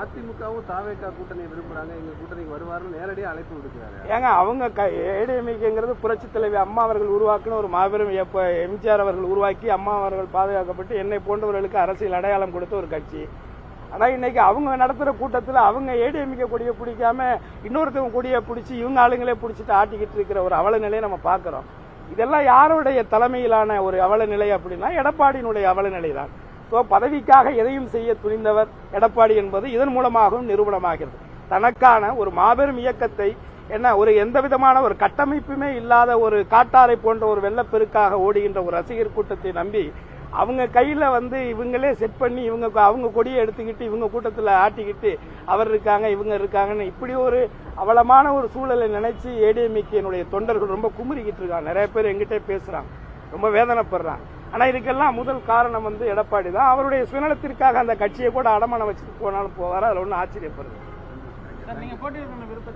அதிமுகவும் தாவேகா கூட்டணி விரும்புறாங்க, எங்க கூட்டணிக்கு வருவாருன்னு நேரடியாக அழைப்பு விடுக்கிறாங்க. ஏங்க அவங்க ஏடிஎம்கேங்கிறது புரட்சி தலைவி அம்மா அவர்கள் உருவாக்கின ஒரு மாபெரும் எம்ஜிஆர் அவர்கள் உருவாக்கி அம்மா அவர்கள் பாதுகாக்கப்பட்டு என்னை போன்றவர்களுக்கு அரசியல் அடையாளம் கொடுத்த ஒரு கட்சி. ஆனா இன்னைக்கு அவங்க நடத்துற கூட்டத்தில் அவங்க ஏடிஎம்கே கொடியை பிடிக்காம இன்னொருத்தவங்க கொடியை பிடிச்சி இவங்க ஆளுங்களே பிடிச்சிட்டு ஆட்டிக்கிட்டு இருக்கிற ஒரு அவல நிலையை நம்ம பாக்குறோம். இதெல்லாம் யாருடைய தலைமையிலான ஒரு அவல நிலை அப்படின்னா எடப்பாடியினுடைய அவல நிலை தான். பதவிக்காக எதையும் செய்ய துணிந்தவர் எடப்பாடி என்பது இதன் மூலமாகவும் நிரூபணமாகிறது. தனக்கான ஒரு மாபெரும் இயக்கத்தை ஒரு எந்த விதமான ஒரு கட்டமைப்புமே இல்லாத ஒரு காட்டாரை போன்ற ஒரு வெள்ளப்பெருக்காக ஓடுகின்ற ஒரு ரசிகர் கூட்டத்தை நம்பி அவங்க கையில இவங்களே செட் பண்ணி அவங்க கொடியை எடுத்துக்கிட்டு இவங்க கூட்டத்தில் ஆட்டிக்கிட்டு அவர் இருக்காங்க இவங்க இருக்காங்கன்னு இப்படி ஒரு அவலமான ஒரு சூழலை நினைச்சு ஏடிஎம்கே தொண்டர்கள் ரொம்ப குமுறிக்கிட்டு இருக்காங்க. நிறைய பேர் எங்கிட்டே பேசுறாங்க, ரொம்ப வேதனைப்படுறாங்க. ஆனா இதுக்கெல்லாம் முதல் காரணம் எடப்பாடி தான். அவருடைய சுயநலத்திற்காக அந்த கட்சியை கூட அடமானம் வச்சுட்டு போனாலும் போவாரு. அதுல ஒன்னும் ஆச்சரியப்படுது.